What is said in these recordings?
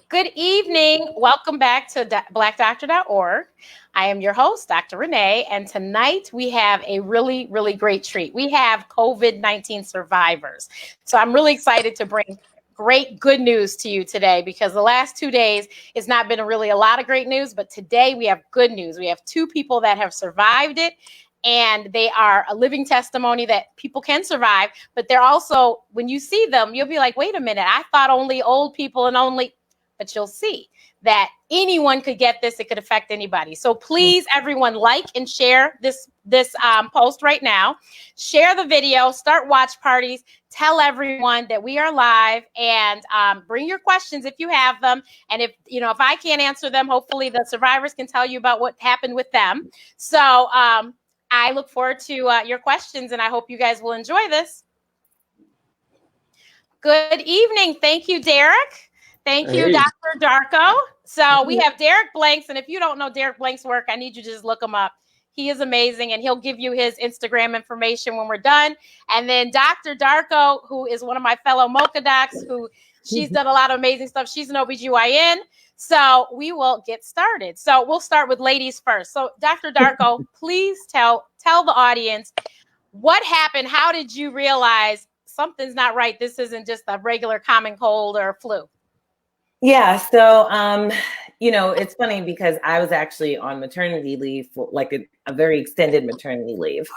Good evening. Welcome back to blackdoctor.org. I am your host, Dr. Renee, and tonight we have a really, really great treat. We have COVID-19 survivors. So I'm really excited to bring great good news to you today because the last 2 days it's not been really a lot of great news, but today we have good news. We have two people that have survived it. And they are a living testimony that people can survive, but they're also, when you see them, you'll be like, wait a minute, I thought only old people and only, but you'll see that anyone could get this. It could affect anybody. So please, everyone, like and share this post right now. Share the video. Start watch parties. Tell everyone that we are live, and bring your questions if you have them. And if I can't answer them, hopefully the survivors can tell you about what happened with them. So I look forward to your questions, and I hope you guys will enjoy this. Good evening. Thank you, Derek. Thank you, Dr. Darko. So we have Derek Blanks, and if you don't know Derek Blanks' work, I need you to just look him up. He is amazing, and he'll give you his Instagram information when we're done. And then Dr. Darko, who is one of my fellow Mocha docs, she's done a lot of amazing stuff. She's an OBGYN. So we will get started. So we'll start with ladies first. So Dr. Darko, please tell the audience what happened. How did you realize something's not right? This isn't just a regular common cold or flu. Yeah. So, it's funny because I was actually on maternity leave for like a very extended maternity leave.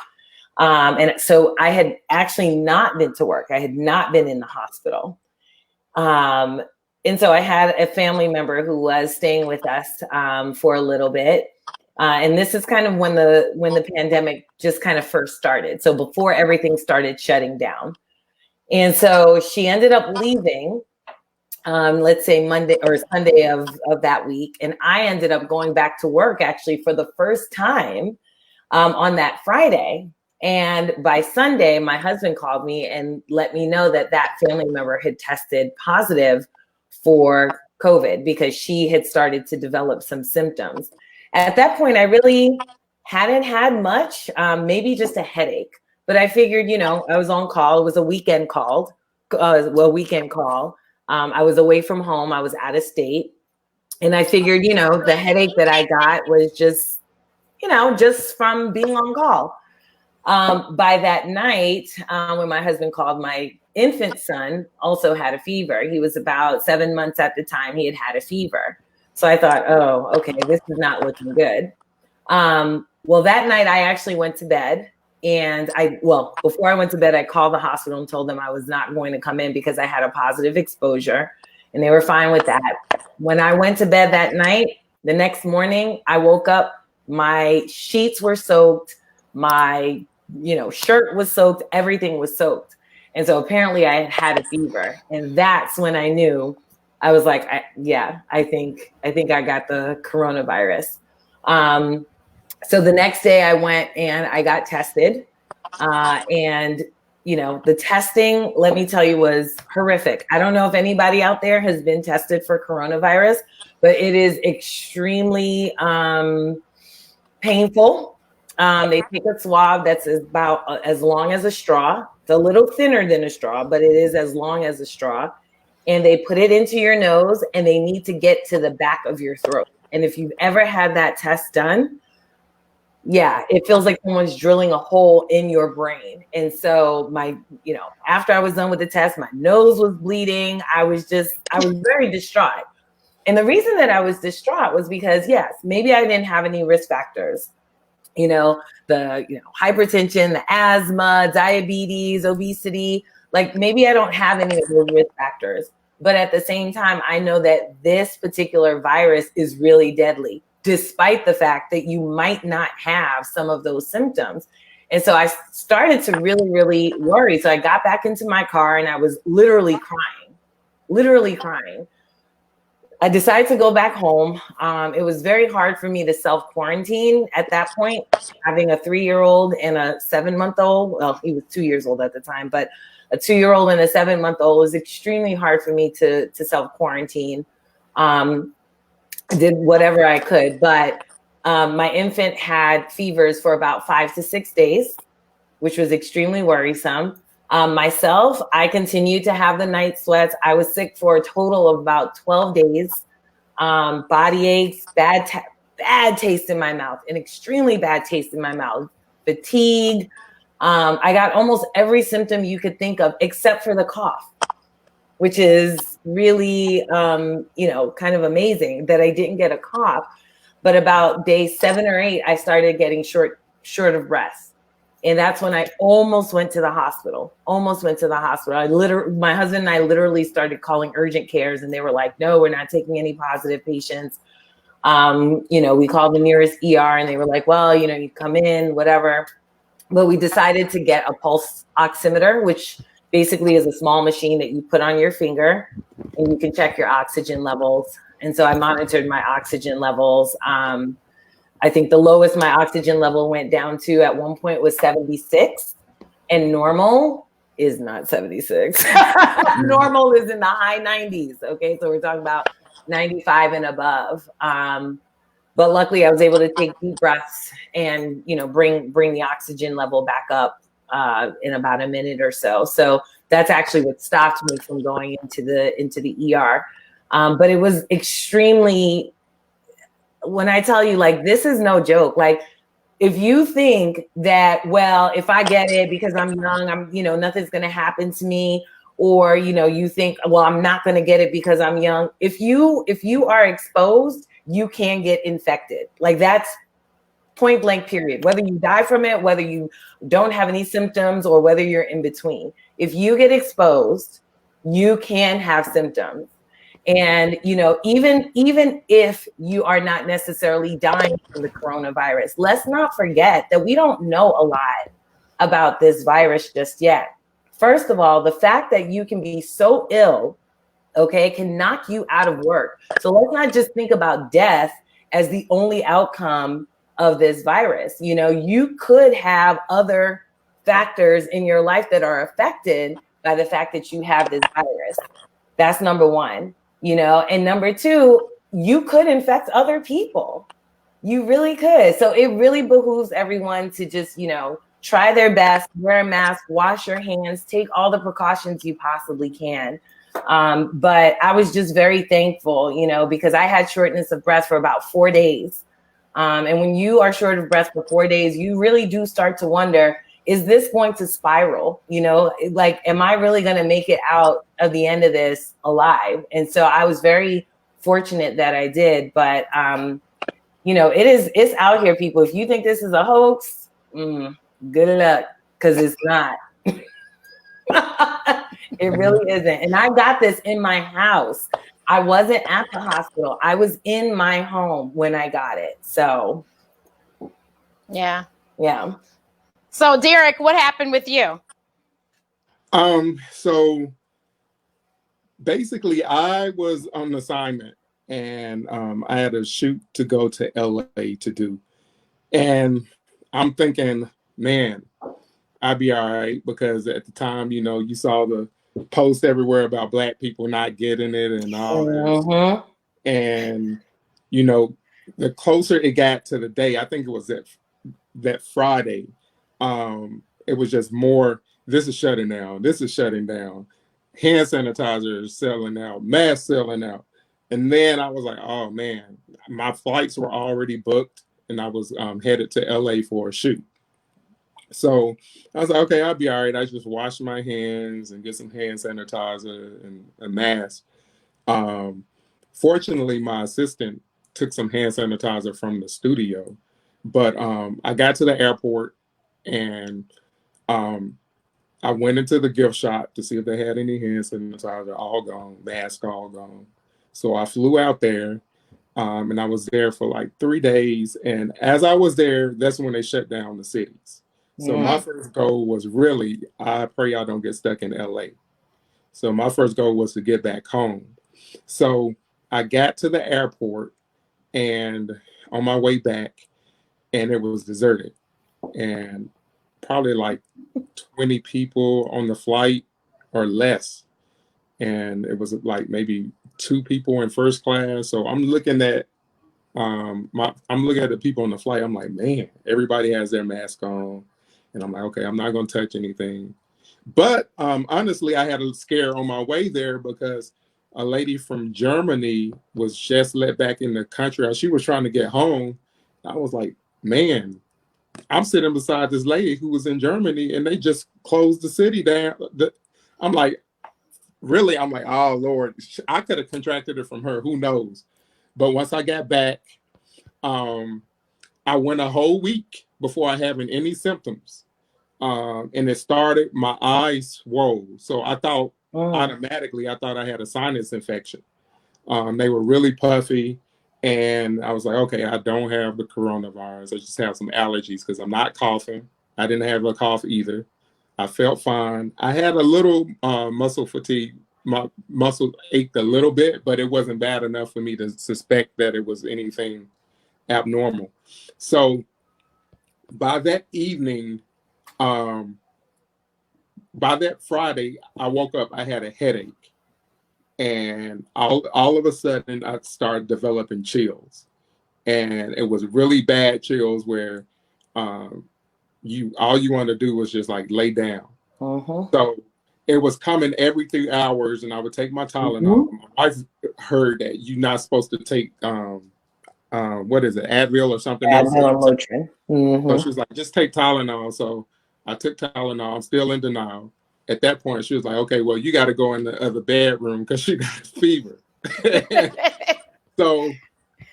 And so I had actually not been to work. I had not been in the hospital. And so I had a family member who was staying with us for a little bit. And this is kind of when the pandemic just kind of first started. So before everything started shutting down. And so she ended up leaving, let's say Monday or Sunday of that week. And I ended up going back to work actually for the first time on that Friday. And by Sunday, my husband called me and let me know that family member had tested positive for COVID because she had started to develop some symptoms. At that point, I really hadn't had much, maybe just a headache. But I figured, I was on call. It was a weekend call. I was away from home. I was out of state. And I figured, the headache that I got was just from being on call. By that night, when my husband called, my infant son also had a fever. He was about 7 months at the time. He had a fever. So I thought, oh, okay, this is not looking good. Well, that night I actually went to bed. And before I went to bed, I called the hospital and told them I was not going to come in because I had a positive exposure, and they were fine with that. When I went to bed that night, the next morning, I woke up, my sheets were soaked, my, shirt was soaked, everything was soaked. And so apparently I had a fever. And that's when I knew. I was like, I think I got the coronavirus. So the next day I went and I got tested, and, the testing, let me tell you, was horrific. I don't know if anybody out there has been tested for coronavirus, but it is extremely painful. They take a swab that's about as long as a straw. It's a little thinner than a straw, but it is as long as a straw. And they put it into your nose and they need to get to the back of your throat. And if you've ever had that test done, yeah, it feels like someone's drilling a hole in your brain. And so after I was done with the test, my nose was bleeding. I was very distraught. And the reason that I was distraught was because, yes, maybe I didn't have any risk factors. The hypertension, the asthma, diabetes, obesity, like maybe I don't have any of those risk factors. But at the same time, I know that this particular virus is really deadly, despite the fact that you might not have some of those symptoms. And so I started to really, really worry. So I got back into my car and I was literally crying. I decided to go back home. It was very hard for me to self-quarantine at that point, having a 3-year-old and a 7-month-old. Well, he was 2 years old at the time, but a 2-year-old and a 7-month-old was extremely hard for me to self-quarantine. I did whatever I could, but my infant had fevers for about 5 to 6 days, which was extremely worrisome. Myself, I continued to have the night sweats. I was sick for a total of about 12 days. Body aches, bad taste in my mouth, an extremely bad taste in my mouth, fatigue. I got almost every symptom you could think of except for the cough, which is really, kind of amazing that I didn't get a cough. But about day 7 or 8, I started getting short of breath. And that's when I almost went to the hospital. My husband and I literally started calling urgent cares, and they were like, no, we're not taking any positive patients. We called the nearest ER, and they were like, well, you come in, whatever. But we decided to get a pulse oximeter, which basically is a small machine that you put on your finger and you can check your oxygen levels. And so I monitored my oxygen levels. I think the lowest my oxygen level went down to at one point was 76, and normal is not 76. Normal is in the high 90s. Okay, so we're talking about 95 and above. But luckily, I was able to take deep breaths and bring the oxygen level back up in about a minute or so. So that's actually what stopped me from going into the ER. But it was extremely. When I tell you, like, this is no joke. Like, if you think that, well, if I get it because I'm young, nothing's going to happen to me, or, you think, well, I'm not going to get it because I'm young. If you are exposed, you can get infected. Like, that's point blank period. Whether you die from it, whether you don't have any symptoms, or whether you're in between. If you get exposed, you can have symptoms. And, even if you are not necessarily dying from the coronavirus, let's not forget that we don't know a lot about this virus just yet. First of all, the fact that you can be so ill, okay, can knock you out of work. So let's not just think about death as the only outcome of this virus. You could have other factors in your life that are affected by the fact that you have this virus. That's number one. And number two, you could infect other people. You really could. So it really behooves everyone to just, try their best, wear a mask, wash your hands, take all the precautions you possibly can. But I was just very thankful, because I had shortness of breath for about 4 days. And when you are short of breath for 4 days, you really do start to wonder, is this going to spiral? Like, am I really going to make it out of the end of this alive? And so I was very fortunate that I did. But, it's out here, people. If you think this is a hoax, good luck, because it's not. It really isn't. And I got this in my house. I wasn't at the hospital. I was in my home when I got it. So, yeah. So, Derek, what happened with you? So basically, I was on assignment, and I had a shoot to go to LA to do. And I'm thinking, man, I'd be all right, because at the time, you saw the post everywhere about Black people not getting it and all that. And, the closer it got to the day, I think it was that Friday, it was just more, this is shutting down. Hand sanitizer is selling out, masks selling out. And then I was like, oh man, my flights were already booked, and I was headed to LA for a shoot. So I was like, okay, I'll be all right. I just wash my hands and get some hand sanitizer and a mask. Fortunately, my assistant took some hand sanitizer from the studio, but I got to the airport, and I went into the gift shop to see if they had any hand sanitizer. All gone, mask all gone. So I flew out there, and I was there for like 3 days. And as I was there, that's when they shut down the cities. So my first goal was really, I pray I don't get stuck in LA. So my first goal was to get back home. So I got to the airport, and on my way back, and it was deserted. And probably like 20 people on the flight or less. And it was like maybe 2 people in first class. So I'm looking at I'm looking at the people on the flight. I'm like, man, everybody has their mask on. And I'm like, okay, I'm not going to touch anything. But honestly, I had a scare on my way there because a lady from Germany was just let back in the country. She was trying to get home. I was like, man, I'm sitting beside this lady who was in Germany and they just closed the city down. I'm like, really? I'm like, oh, Lord, I could have contracted it from her. Who knows? But once I got back, I went a whole week before I having any symptoms. And it started, my eyes swole. So I thought automatically, I thought I had a sinus infection. They were really puffy. And I was like, okay, I don't have the coronavirus. I just have some allergies because I'm not coughing. I didn't have a cough either. I felt fine. I had a little muscle fatigue. My muscle ached a little bit, but it wasn't bad enough for me to suspect that it was anything abnormal. So by that evening, by that Friday, I woke up, I had a headache. And all of a sudden, I started developing chills. And it was really bad chills where all you want to do was just like lay down. So it was coming every 3 hours, and I would take my Tylenol. My wife heard that you're not supposed to take what is it, Advil or something else. So she was like, just take Tylenol. So I took Tylenol. I'm still in denial. At that point, she was like, okay, well, you got to go in the other bedroom because she got a fever. So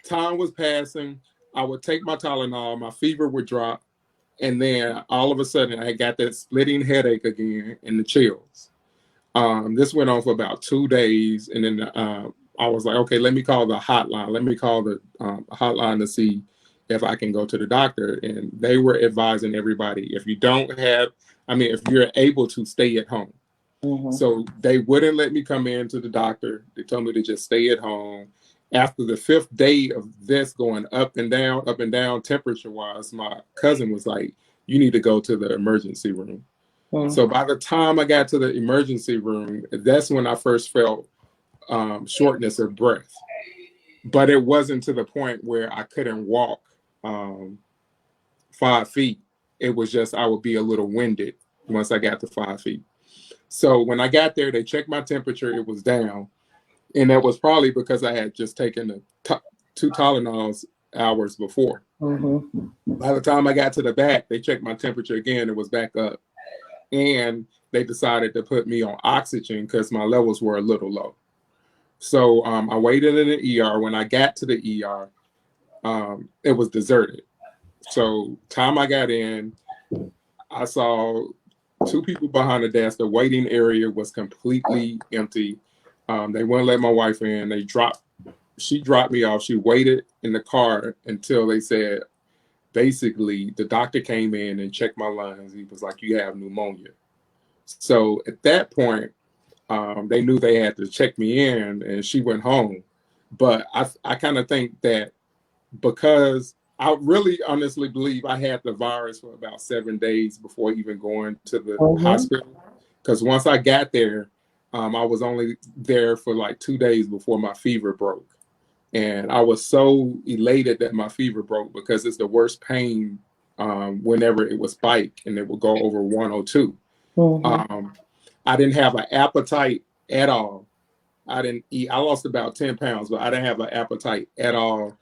time was passing. I would take my Tylenol. My fever would drop. And then all of a sudden, I got that splitting headache again and the chills. This went on for about 2 days. And then I was like, okay, let me call the hotline. Let me call the hotline to see if I can go to the doctor. And they were advising everybody, if you're able to stay at home. So they wouldn't let me come in to the doctor. They told me to just stay at home. After the 5th day of this going up and down temperature wise, my cousin was like, you need to go to the emergency room. So by the time I got to the emergency room, that's when I first felt shortness of breath. But it wasn't to the point where I couldn't walk 5 feet. It was just I would be a little winded once I got to 5 feet. So when I got there, they checked my temperature. It was down. And that was probably because I had just taken the 2 Tylenols hours before. By the time I got to the back, they checked my temperature again. It was back up. And they decided to put me on oxygen because my levels were a little low. So I waited in the ER. When I got to the ER, it was deserted. So time I got in, I saw 2 people behind the desk. The waiting area was completely empty. They wouldn't let my wife in. She dropped me off. She waited in the car until they said, basically, the doctor came in and checked my lungs. He was like, you have pneumonia. So at that point, they knew they had to check me in, and she went home. But I kind of think that because I really honestly believe I had the virus for about 7 days before even going to the hospital. Because once I got there, I was only there for like 2 days before my fever broke. And I was so elated that my fever broke because it's the worst pain whenever it would spike and it would go over 102. I didn't have an appetite at all. I didn't eat. I lost about 10 pounds, but I didn't have an appetite at all.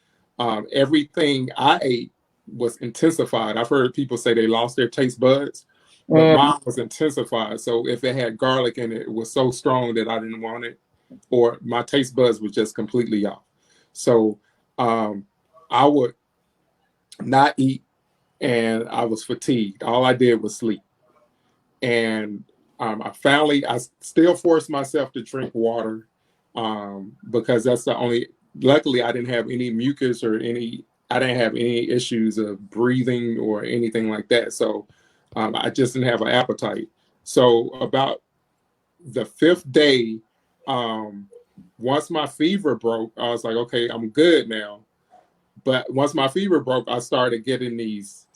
Everything I ate was intensified. I've heard people say they lost their taste buds, but mine was intensified. So if it had garlic in it, it was so strong that I didn't want it, or my taste buds was just completely off. So I would not eat, and I was fatigued. All I did was sleep. And I still forced myself to drink water because that's the only, luckily I didn't have any mucus or I didn't have any issues of breathing or anything like that. So I just didn't have an appetite. So about the 5th day, once my fever broke, I was like, okay, I'm good now. But once my fever broke, I started getting these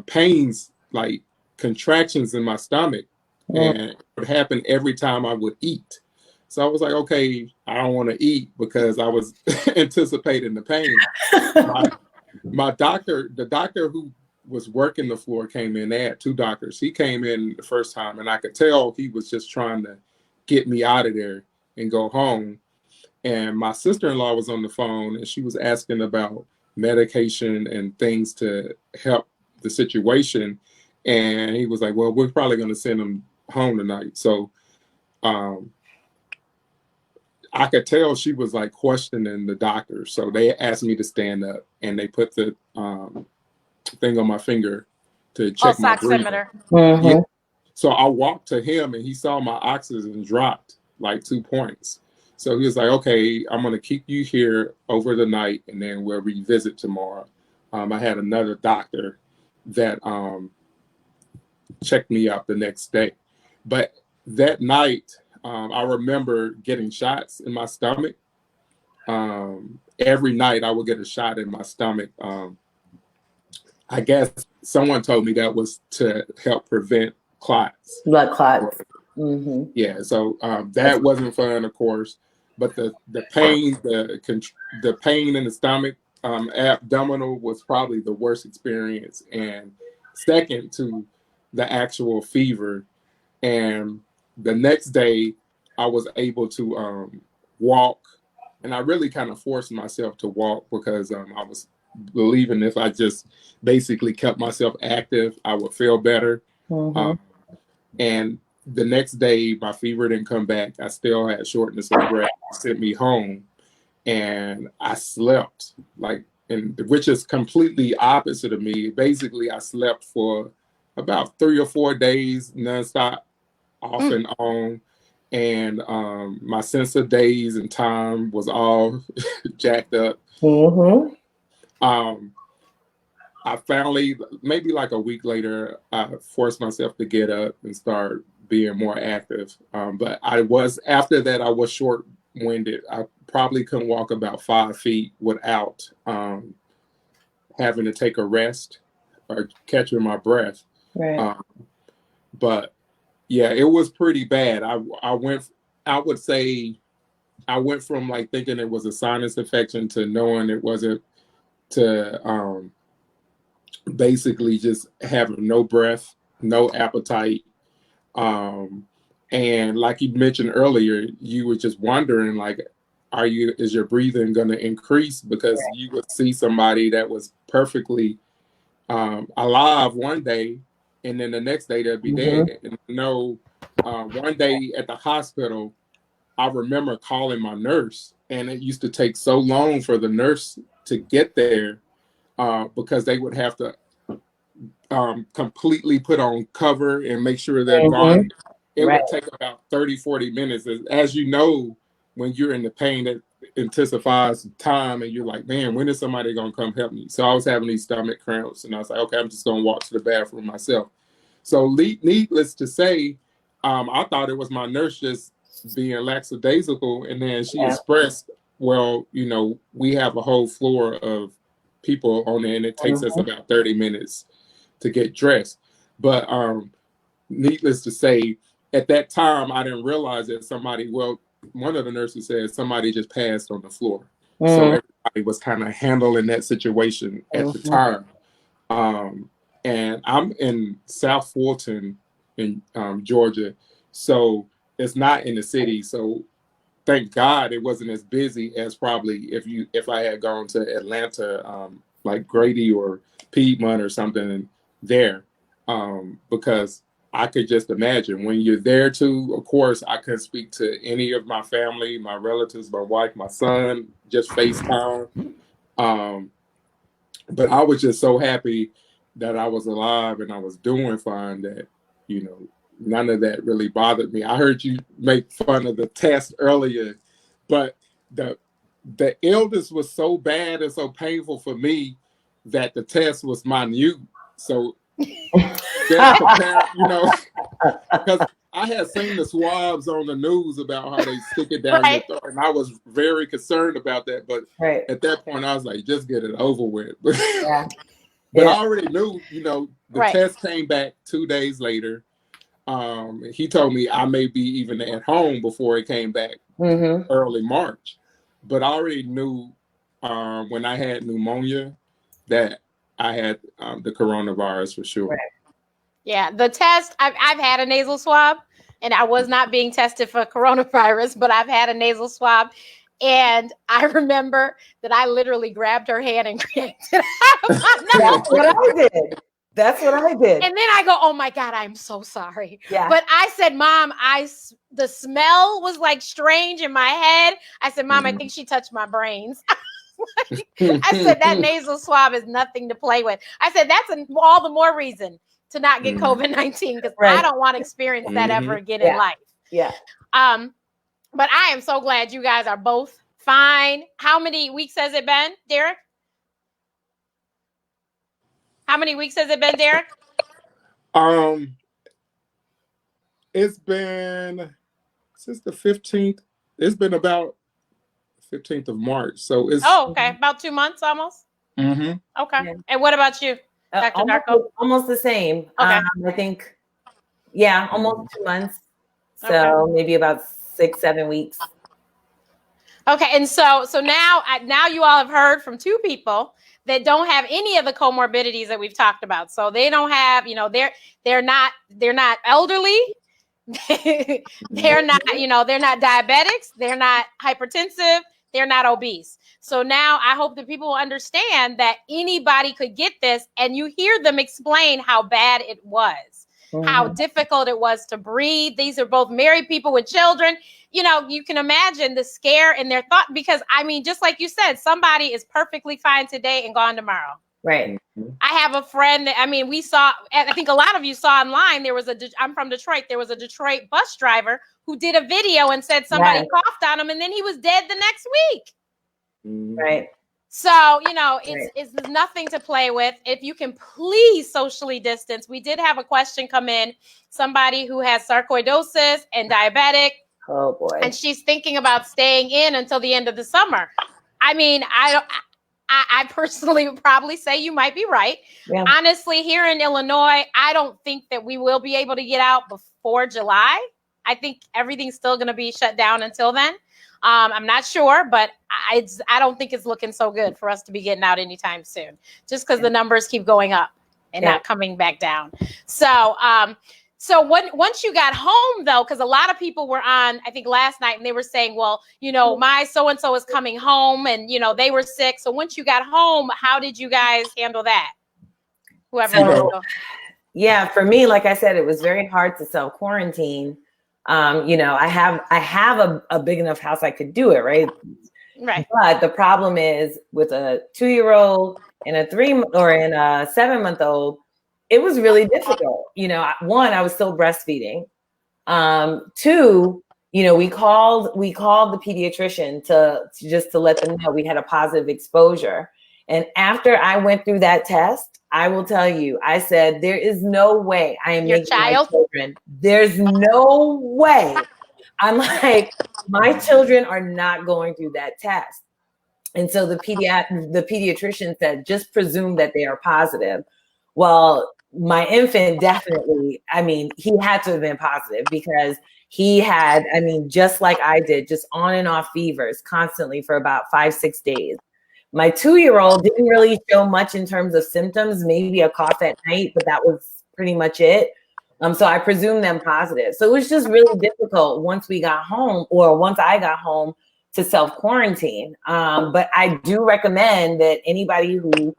pains, like contractions in my stomach. And it would happen every time I would eat. So I was like, okay, I don't want to eat because I was anticipating the pain. The doctor who was working the floor came in. They had 2 doctors. He came in the first time, and I could tell he was just trying to get me out of there and go home. And my sister-in-law was on the phone, and she was asking about medication and things to help the situation. And he was like, well, we're probably going to send him home tonight. So I could tell she was like questioning the doctor. So they asked me to stand up, and they put the thing on my finger to check my breathing. Yeah. So I walked to him, and he saw my oxygen dropped like 2 points. So he was like, okay, I'm going to keep you here over the night, and then we'll revisit tomorrow. I had another doctor that checked me out the next day. But that night, I remember getting shots in my stomach. Every night I would get a shot in my stomach. I guess someone told me that was to help prevent clots. Blood clots. Mm-hmm. Yeah, so that wasn't fun, of course. But the pain, the pain in the stomach, abdominal was probably the worst experience, and second to the actual fever. And the next day, I was able to walk, and I really kind of forced myself to walk because I was believing if I just basically kept myself active, I would feel better. Mm-hmm. And the next day, my fever didn't come back. I still had shortness of breath. Sent me home, and I slept which is completely opposite of me. Basically, I slept for about 3 or 4 days nonstop, off and on, and my sense of days and time was all jacked up. Mm-hmm. I finally, maybe like a week later, I forced myself to get up and start being more active. But after that, I was short-winded. I probably couldn't walk about 5 feet without having to take a rest or catching my breath. Right. But yeah, it was pretty bad. I would say I went from like thinking it was a sinus infection to knowing it wasn't, to basically just having no breath, no appetite. And like you mentioned earlier, you were just wondering, like, is your breathing going to increase? Because you would see somebody that was perfectly alive one day, and then the next day they'd be dead. And one day at the hospital, I remember calling my nurse, and it used to take so long for the nurse to get there because they would have to completely put on cover and make sure they're gone. It would take about 30, 40 minutes. As you know, when you're in the pain, that intensifies time, and you're like, man, when is somebody going to come help me? So I was having these stomach cramps, and I was like, okay, I'm just going to walk to the bathroom myself. So needless to say, I thought it was my nurse just being lackadaisical, and then she expressed, well, we have a whole floor of people on there, and it takes us about 30 minutes to get dressed. But needless to say, at that time, I didn't realize that one of the nurses said somebody just passed on the floor. So everybody was kind of handling that situation at the time. And I'm in South Fulton in Georgia, so it's not in the city. So thank God it wasn't as busy as probably if I had gone to Atlanta, like Grady or Piedmont or something there, because I could just imagine when you're there too. Of course, I couldn't speak to any of my family, my relatives, my wife, my son, just FaceTime. But I was just so happy that I was alive and I was doing fine that, none of that really bothered me. I heard you make fun of the test earlier, but the illness was so bad and so painful for me that the test was minute. So just prepare, because I had seen the swabs on the news about how they stick it down your throat, and I was very concerned about that. But at that point, I was like, just get it over with. But I already knew, the test came back 2 days later. He told me I may be even at home before it came back early March. But I already knew when I had pneumonia that I had the coronavirus for sure. Right. Yeah, the test, I've had a nasal swab, and I was not being tested for coronavirus, but I've had a nasal swab. And I remember that I literally grabbed her hand and yanked it out of my nose. That's what I did. That's what I did. And then I go, oh my God, I'm so sorry. Yeah. But I said, Mom, the smell was like strange in my head. I said, Mom, I think she touched my brains. I said, that nasal swab is nothing to play with. I said, that's all the more reason to not get COVID-19, because I don't want to experience that ever again in life. Yeah. But I am so glad you guys are both fine. How many weeks has it been, Derek? How many weeks has it been, Derek? It's been since the 15th. It's been about 15th of March. So it's okay, about 2 months almost. Mm-hmm. Okay. Yeah. And what about you, Dr. Darko? Almost the same. Okay. I think, almost 2 months. So maybe about 6-7 weeks. Okay, and so now you all have heard from two people that don't have any of the comorbidities that we've talked about. So they don't have, they're not elderly, they're not diabetics, they're not hypertensive, they're not obese. So now I hope that people will understand that anybody could get this, and you hear them explain how bad it was, how difficult it was to breathe. These are both married people with children. You can imagine the scare in their thought, because just like you said, somebody is perfectly fine today and gone tomorrow. Right. I have a friend that, we saw, I think a lot of you saw online, I'm from Detroit. There was a Detroit bus driver who did a video and said somebody coughed on him, and then he was dead the next week. Right. So, it's nothing to play with. If you can please socially distance. We did have a question come in, somebody who has sarcoidosis and diabetic. Oh boy. And she's thinking about staying in until the end of the summer. I personally would probably say you might be right. Yeah. Honestly, here in Illinois, I don't think that we will be able to get out before July. I think everything's still going to be shut down until then. I'm not sure, but I don't think it's looking so good for us to be getting out anytime soon, just because the numbers keep going up and not coming back down. So once you got home, though, because a lot of people were on, I think last night, and they were saying, well, my so-and-so is coming home, and, they were sick. So once you got home, how did you guys handle that? Yeah, for me, like I said, it was very hard to self-quarantine. I have a big enough house I could do it, right? Right. But the problem is with a 2-year-old and a 7-month-old, it was really difficult. One, I was still breastfeeding. Two, we called the pediatrician to let them know we had a positive exposure. And after I went through that test, I will tell you, I said, there is no way I am making my children. There's no way. I'm like, my children are not going through that test. And so the pediatrician said, just presume that they are positive. Well, my infant definitely, he had to have been positive, because he had, just like I did, just on and off fevers constantly for about 5-6 days. My 2-year-old didn't really show much in terms of symptoms, maybe a cough at night, but that was pretty much it. So I presumed them positive. So it was just really difficult once I got home to self-quarantine. But I do recommend that anybody who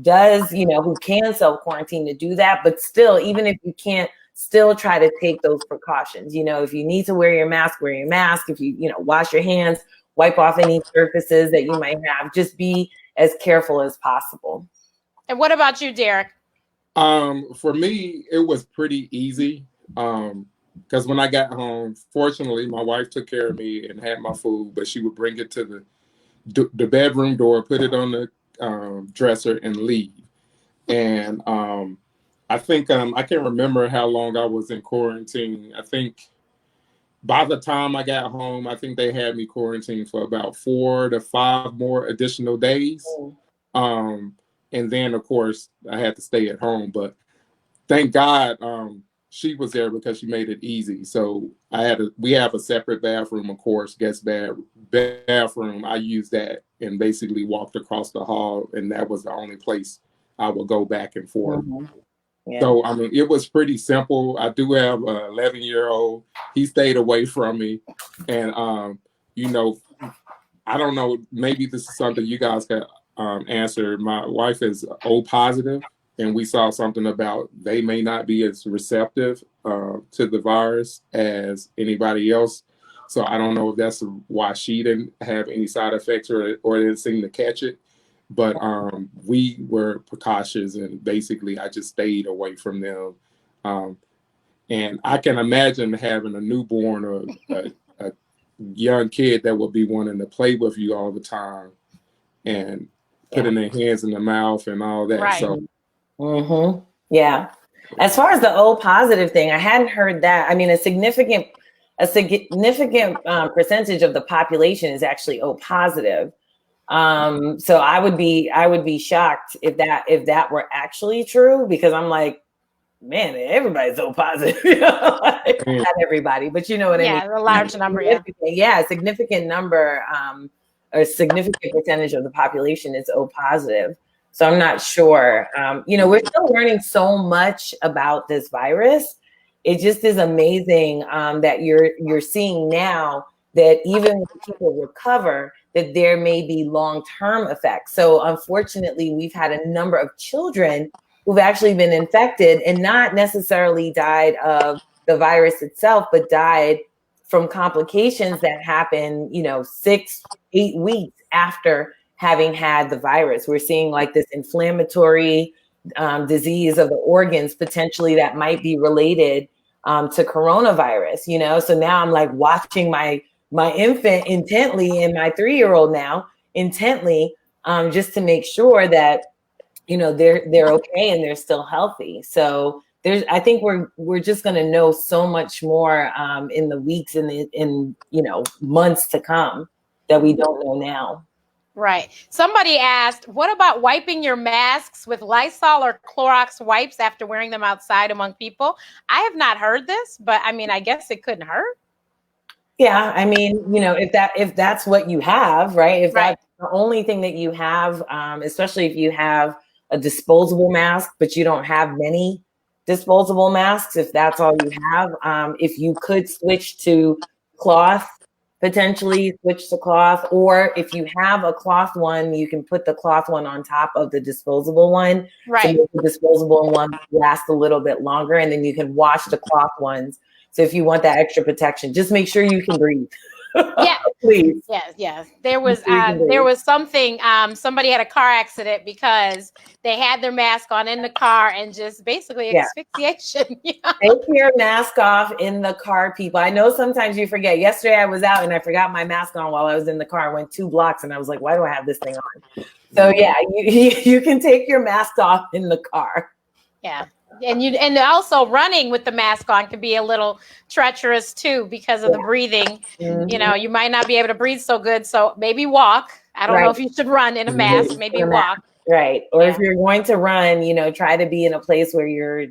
does, who can self-quarantine, to do that. But still, even if you can't, still try to take those precautions. If you need to wear your mask, wear your mask. If you, wash your hands, wipe off any surfaces that you might have. Just be as careful as possible. And what about you, Derek? For me, it was pretty easy. Because when I got home, fortunately, my wife took care of me and had my food, but she would bring it to the bedroom door, put it on the dresser, and leave. And I think I can't remember how long I was in quarantine. I think by the time I got home, I think they had me quarantined for about 4 to 5 more additional days. And then, of course, I had to stay at home. But thank God she was there, because she made it easy. So we have a separate bathroom, of course, guest bathroom. I used that and basically walked across the hall, and that was the only place I would go back and forth. Mm-hmm. Yeah. So, I mean, it was pretty simple. I do have an 11-year-old. He stayed away from me. And, you know, I don't know, maybe this is something you guys can answer. My wife is O positive, and we saw something about they may not be as receptive to the virus as anybody else. So I don't know if that's why she didn't have any side effects or didn't seem to catch it. But we were precautious, and basically I just stayed away from them. And I can imagine having a newborn or a young kid that would be wanting to play with you all the time and putting their hands in the mouth and all that. Right. So, yeah. As far as the O positive thing, I hadn't heard that. I mean, a significant percentage of the population is actually O positive. So I would be shocked if that were actually true, because I'm like, man, everybody's so positive. Like, not everybody, but you know what I mean? Yeah, a large number. Yeah, a significant number, a significant percentage of the population is O positive. So I'm not sure. You know, we're still learning so much about this virus. It just is amazing that you're seeing now that even when people recover, that there may be long-term effects. So unfortunately, we've had a number of children who've actually been infected and not necessarily died of the virus itself, but died from complications that happen, 6-8 weeks after having had the virus. We're seeing like this inflammatory disease of the organs potentially that might be related to coronavirus, So now I'm like watching my infant intently, and my 3-year-old now intently, just to make sure that they're okay and they're still healthy. So I think we're just going to know so much more in the weeks and in months to come that we don't know now. Right. Somebody asked, what about wiping your masks with Lysol or Clorox wipes after wearing them outside among people? I have not heard this, but I mean, I guess it couldn't hurt. Yeah, I mean, if that's what you have, right? If that's the only thing that you have, especially if you have a disposable mask, but you don't have many disposable masks, if that's all you have, if you could switch to cloth, potentially switch to cloth, or if you have a cloth one, you can put the cloth one on top of the disposable one. Right. So the disposable one lasts a little bit longer, and then you can wash the cloth ones. So if you want that extra protection, just make sure you can breathe. Yeah, please. Yes. There was something. Somebody had a car accident because they had their mask on in the car and just basically asphyxiation. Take your mask off in the car, people. I know sometimes you forget. Yesterday I was out and I forgot my mask on while I was in the car. I went 2 blocks and I was like, why do I have this thing on? So yeah, you can take your mask off in the car. Yeah. And also running with the mask on can be a little treacherous too because of the breathing. Mm-hmm. You might not be able to breathe so good. So maybe walk. I don't know if you should run in a mask. Maybe walk. Right. Or if you're going to run, try to be in a place where you're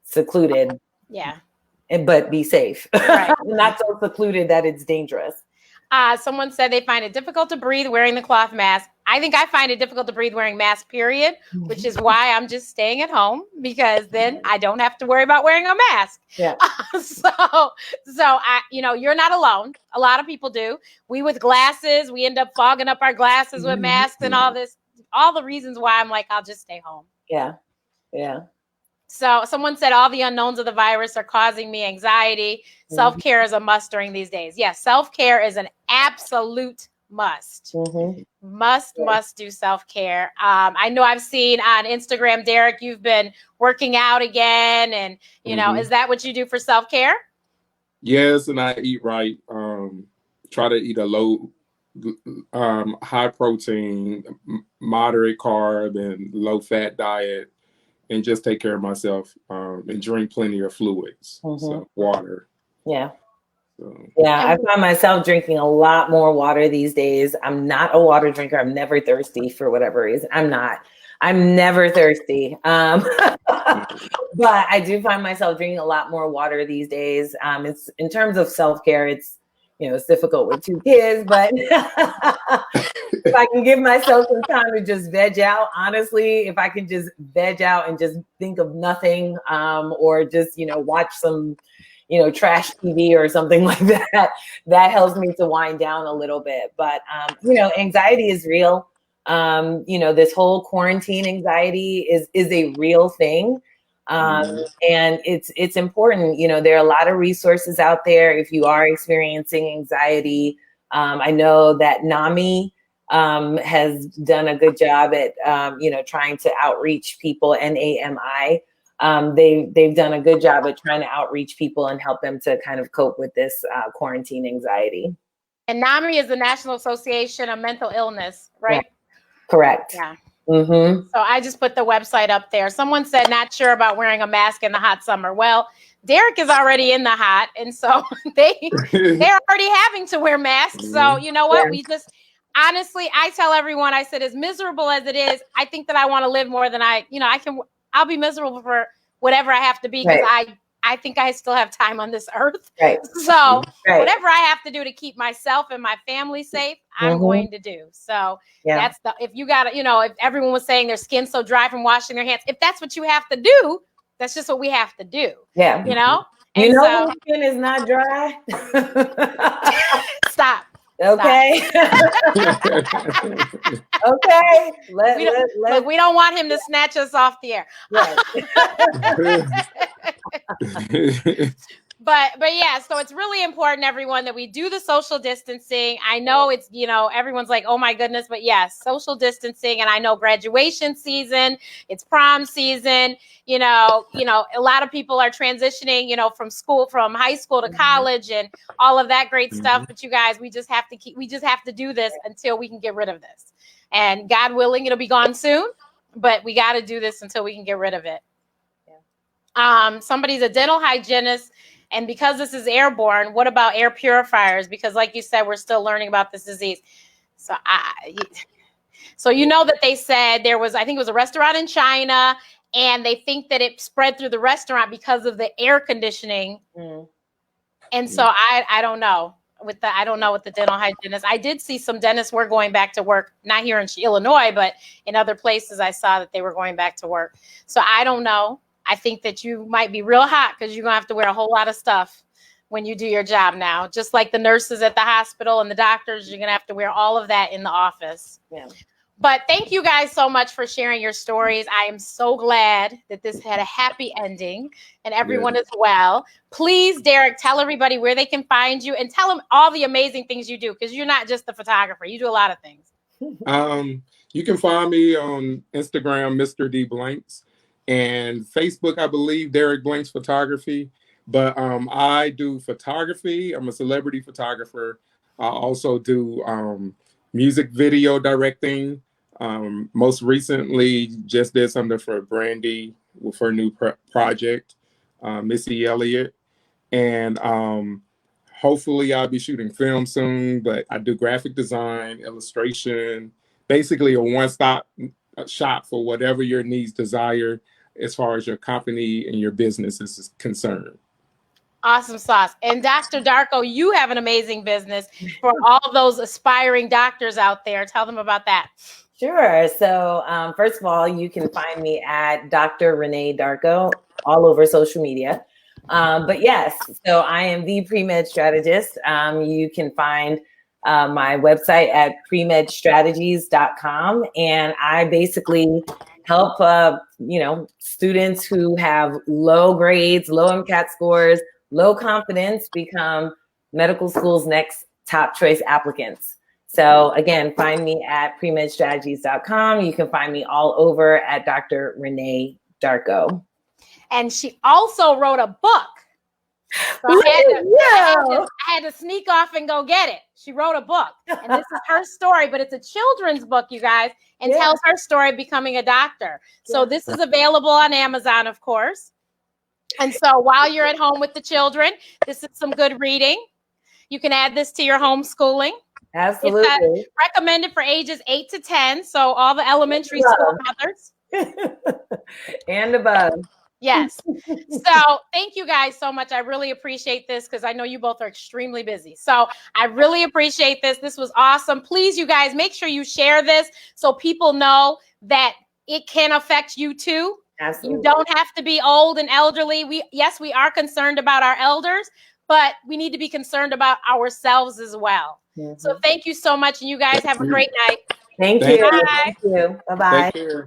secluded. Yeah. But be safe. Right. Not so secluded that it's dangerous. Someone said they find it difficult to breathe wearing the cloth mask. I think I find it difficult to breathe wearing mask, period, which is why I'm just staying at home, because then I don't have to worry about wearing a mask. Yeah. So you're not alone. A lot of people do. We with glasses, we end up fogging up our glasses with masks and all this, all the reasons why I'm like, I'll just stay home. Yeah. Yeah. So someone said all the unknowns of the virus are causing me anxiety. Self-care is a must during these days. Yes, self-care is an absolute must. Must do self-care. I know I've seen on Instagram, Derek, you've been working out again. And, is that what you do for self-care? Yes, and I eat right. Try to eat a low, high protein, moderate carb, and low fat diet. And just take care of myself and drink plenty of fluids, so water. Yeah. I find myself drinking a lot more water these days. I'm not a water drinker. I'm never thirsty for whatever reason. I'm never thirsty. But I do find myself drinking a lot more water these days. It's in terms of self-care, it's it's difficult with 2 kids, but if I can give myself some time to just veg out, honestly, if I can just veg out and just think of nothing, or just, watch some, trash TV or something like that, that helps me to wind down a little bit. But, anxiety is real. This whole quarantine anxiety is a real thing. And it's important. There are a lot of resources out there if you are experiencing anxiety. I know that NAMI has done a good job at, trying to outreach people, NAMI. They've done a good job at trying to outreach people and help them to kind of cope with this quarantine anxiety. And NAMI is the National Association of Mental Illness, right? Correct. Yeah. Mm-hmm. So I just put the website up there. Someone said not sure about wearing a mask in the hot summer. Well, Derek is already in the hot, and so they're already having to wear masks. So you know what? Yeah. We just honestly, I tell everyone, I said, as miserable as it is, I think that I want to live more than I'll be miserable for whatever I have to be, because I think I still have time on this earth. Right. So whatever I have to do to keep myself and my family safe, I'm going to do. So that's if you got to, if everyone was saying their skin's so dry from washing their hands, if that's what you have to do, that's just what we have to do. Yeah. And so, skin is not dry. Stop. Okay. Okay. We don't want him to snatch us off the air. Right. But yeah, so it's really important, everyone, that we do the social distancing. I know it's, everyone's like, oh my goodness, but yes, social distancing. And I know graduation season, it's prom season, a lot of people are transitioning, from high school to college and all of that great stuff. But you guys, we just have to do this until we can get rid of this. And God willing, it'll be gone soon, but we got to do this until we can get rid of it. Somebody's a dental hygienist. And because this is airborne, what about air purifiers? Because like you said, we're still learning about this disease. So that they said there was, I think it was a restaurant in China, and they think that it spread through the restaurant because of the air conditioning. And so I don't know with the dental hygienist. I did see some dentists were going back to work, not here in Illinois, but in other places I saw that they were going back to work. So I don't know. I think that you might be real hot because you're going to have to wear a whole lot of stuff when you do your job now. Just like the nurses at the hospital and the doctors, you're going to have to wear all of that in the office. Yeah. But thank you guys so much for sharing your stories. I am so glad that this had a happy ending and everyone is well. Please, Derek, tell everybody where they can find you and tell them all the amazing things you do, because you're not just the photographer. You do a lot of things. You can find me on Instagram, Mr. D Blanks. And Facebook, I believe, Derek Blanks Photography. But I do photography. I'm a celebrity photographer. I also do music video directing. Most recently, just did something for Brandy with her new project, Missy Elliott. And hopefully I'll be shooting film soon. But I do graphic design, illustration, basically a one-stop shop for whatever your needs desire as far as your company and your business is concerned. Awesome sauce. And Dr. Darko, you have an amazing business for all those aspiring doctors out there. Tell them about that. Sure. So first of all, you can find me at Dr. Renee Darko all over social media. But yes, so I am the pre-med strategist. You can find my website at premedstrategies.com. And I basically help, students who have low grades, low MCAT scores, low confidence become medical school's next top choice applicants. So again, find me at premedstrategies.com. You can find me all over at Dr. Renee Darko. And she also wrote a book. So I had to sneak off and go get it. She wrote a book, and this is her story, but it's a children's book, you guys, and tells her story of becoming a doctor. So this is available on Amazon, of course. And so while you're at home with the children, this is some good reading. You can add this to your homeschooling. Absolutely. It's recommended for ages 8 to 10. So all the elementary school mothers. And above. Yes. So thank you guys so much. I really appreciate this because I know you both are extremely busy. So I really appreciate this. This was awesome. Please, you guys, make sure you share this so people know that it can affect you too. Absolutely. You don't have to be old and elderly. We are concerned about our elders, but we need to be concerned about ourselves as well. So thank you so much. And you guys have a great night. Thank Thank you. you. Thank you. Bye-bye. Take care.